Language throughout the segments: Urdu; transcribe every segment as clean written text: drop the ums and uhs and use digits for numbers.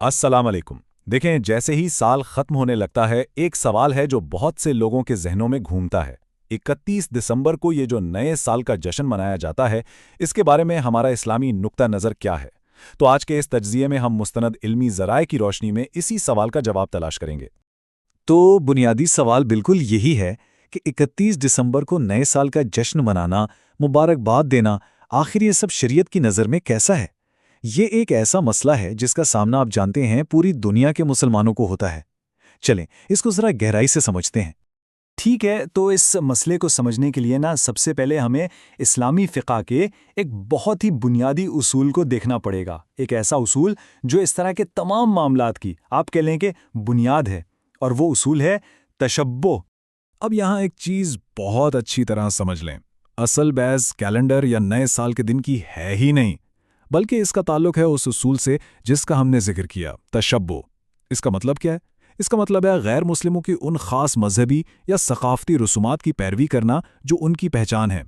السلام علیکم۔ دیکھیں، جیسے ہی سال ختم ہونے لگتا ہے ایک سوال ہے جو بہت سے لوگوں کے ذہنوں میں گھومتا ہے۔ 31 دسمبر کو یہ جو نئے سال کا جشن منایا جاتا ہے، اس کے بارے میں ہمارا اسلامی نقطہ نظر کیا ہے؟ تو آج کے اس تجزیے میں ہم مستند علمی ذرائع کی روشنی میں اسی سوال کا جواب تلاش کریں گے۔ تو بنیادی سوال بالکل یہی ہے کہ 31 دسمبر کو نئے سال کا جشن منانا، مبارکباد دینا، آخر یہ سب شریعت کی نظر میں کیسا ہے؟ یہ ایک ایسا مسئلہ ہے جس کا سامنا آپ جانتے ہیں پوری دنیا کے مسلمانوں کو ہوتا ہے۔ چلیں اس کو ذرا گہرائی سے سمجھتے ہیں۔ ٹھیک ہے، تو اس مسئلے کو سمجھنے کے لیے سب سے پہلے ہمیں اسلامی فقہ کے ایک بہت ہی بنیادی اصول کو دیکھنا پڑے گا۔ ایک ایسا اصول جو اس طرح کے تمام معاملات کی آپ کہہ لیں کہ بنیاد ہے، اور وہ اصول ہے تشبہ۔ اب یہاں ایک چیز بہت اچھی طرح سمجھ لیں، اصل بحث کیلنڈر یا نئے سال کے دن کی ہے ہی نہیں، بلکہ اس کا تعلق ہے اس اصول سے جس کا ہم نے ذکر کیا، تشبہ۔ اس کا مطلب کیا ہے؟ اس کا مطلب ہے غیر مسلموں کی ان خاص مذہبی یا ثقافتی رسومات کی پیروی کرنا جو ان کی پہچان ہے۔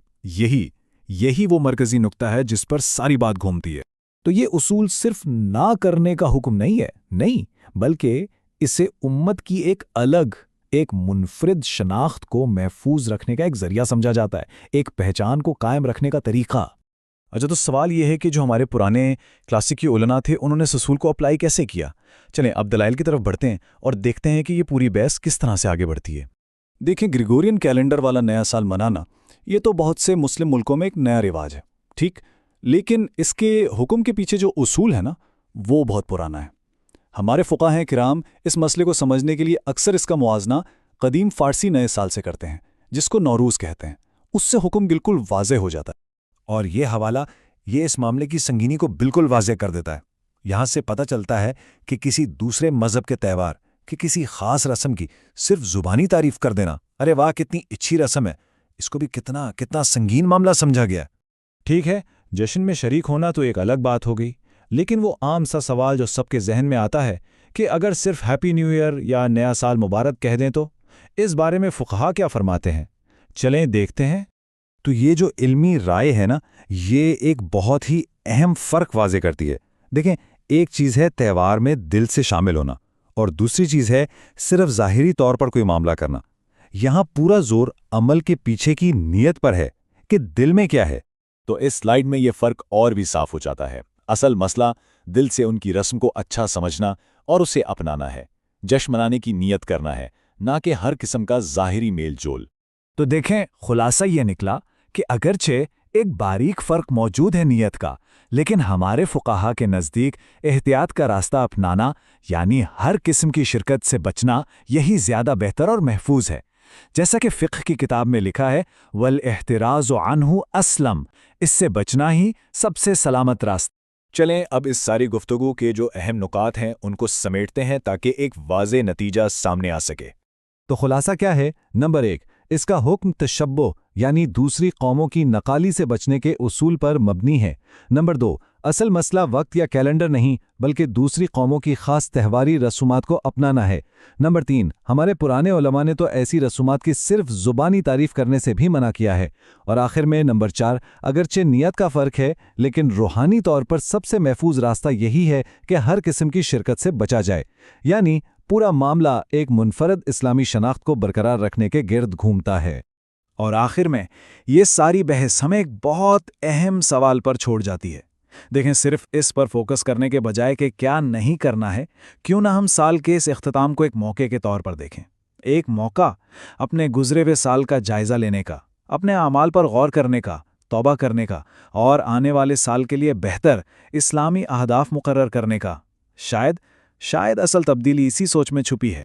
یہی وہ مرکزی نقطہ ہے جس پر ساری بات گھومتی ہے۔ تو یہ اصول صرف نہ کرنے کا حکم نہیں ہے، نہیں، بلکہ اسے امت کی ایک منفرد شناخت کو محفوظ رکھنے کا ایک ذریعہ سمجھا جاتا ہے، ایک پہچان کو قائم رکھنے کا طریقہ۔ اچھا، تو سوال یہ ہے کہ جو ہمارے پرانے کلاسیکی علماء تھے انہوں نے اس اصول کو اپلائی کیسے کیا؟ چلیں اب دلائل کی طرف بڑھتے ہیں اور دیکھتے ہیں کہ یہ پوری بحث کس طرح سے آگے بڑھتی ہے۔ دیکھیں، گریگورین کیلنڈر والا نیا سال منانا یہ تو بہت سے مسلم ملکوں میں ایک نیا رواج ہے، ٹھیک، لیکن اس کے حکم کے پیچھے جو اصول ہے وہ بہت پرانا ہے۔ ہمارے فقہاء کرام اس مسئلے کو سمجھنے کے لیے اکثر اس کا موازنہ قدیم فارسی نئے سال سے کرتے ہیں، جس کو نوروز کہتے ہیں۔ اس سے حکم بالکل واضح ہو جاتا ہے، اور یہ حوالہ اس معاملے کی سنگینی کو بالکل واضح کر دیتا ہے۔ یہاں سے پتہ چلتا ہے کہ کسی دوسرے مذہب کے تہوار کہ کسی خاص رسم کی صرف زبانی تعریف کر دینا، ارے واہ کتنی اچھی رسم ہے، اس کو بھی کتنا سنگین معاملہ سمجھا گیا ہے۔ ٹھیک ہے، جشن میں شریک ہونا تو ایک الگ بات ہو گئی، لیکن وہ عام سا سوال جو سب کے ذہن میں آتا ہے کہ اگر صرف ہیپی نیو ایئر یا نیا سال مبارک کہہ دیں تو اس بارے میں فقہا کیا فرماتے ہیں؟ چلیں دیکھتے ہیں۔ تو یہ جو علمی رائے ہے یہ ایک بہت ہی اہم فرق واضح کرتی ہے۔ دیکھیں، ایک چیز ہے تہوار میں دل سے شامل ہونا، اور دوسری چیز ہے صرف ظاہری طور پر کوئی معاملہ کرنا۔ یہاں پورا زور عمل کے پیچھے کی نیت پر ہے کہ دل میں کیا ہے۔ تو اس سلائیڈ میں یہ فرق اور بھی صاف ہو جاتا ہے۔ اصل مسئلہ دل سے ان کی رسم کو اچھا سمجھنا اور اسے اپنانا ہے، جشن منانے کی نیت کرنا ہے، نہ کہ ہر قسم کا ظاہری میل جول۔ تو دیکھیں، خلاصہ یہ نکلا کہ اگرچہ ایک باریک فرق موجود ہے نیت کا، لیکن ہمارے فقہا کے نزدیک احتیاط کا راستہ اپنانا، یعنی ہر قسم کی شرکت سے بچنا، یہی زیادہ بہتر اور محفوظ ہے۔ جیسا کہ فقہ کی کتاب میں لکھا ہے، وَالْإِحْتِرَازُ عَنْهُ أَسْلَمُ، اس سے بچنا ہی سب سے سلامت راستہ۔ چلیں اب اس ساری گفتگو کے جو اہم نکات ہیں ان کو سمیٹتے ہیں تاکہ ایک واضح نتیجہ سامنے آ سکے۔ تو خلاصہ کیا ہے؟ نمبر 1، اس کا حکم تشبہ یعنی دوسری قوموں کی نقالی سے بچنے کے اصول پر مبنی ہے۔ نمبر 2، اصل مسئلہ وقت یا کیلنڈر نہیں بلکہ دوسری قوموں کی خاص تہواری رسومات کو اپنانا ہے۔ نمبر 3، ہمارے پرانے علماء نے تو ایسی رسومات کی صرف زبانی تعریف کرنے سے بھی منع کیا ہے۔ اور آخر میں نمبر 4، اگرچہ نیت کا فرق ہے لیکن روحانی طور پر سب سے محفوظ راستہ یہی ہے کہ ہر قسم کی شرکت سے بچا جائے، یعنی پورا معاملہ ایک منفرد اسلامی شناخت کو برقرار رکھنے کے گرد گھومتا ہے۔ اور آخر میں یہ ساری بحث ہمیں ایک بہت اہم سوال پر چھوڑ جاتی ہے۔ دیکھیں، صرف اس پر فوکس کرنے کے بجائے کہ کیا نہیں کرنا ہے، کیوں نہ ہم سال کے اس اختتام کو ایک موقع کے طور پر دیکھیں، ایک موقع اپنے گزرے ہوئے سال کا جائزہ لینے کا، اپنے اعمال پر غور کرنے کا، توبہ کرنے کا، اور آنے والے سال کے لیے بہتر اسلامی اہداف مقرر کرنے کا۔ شاید اصل تبدیلی اسی سوچ میں چھپی ہے۔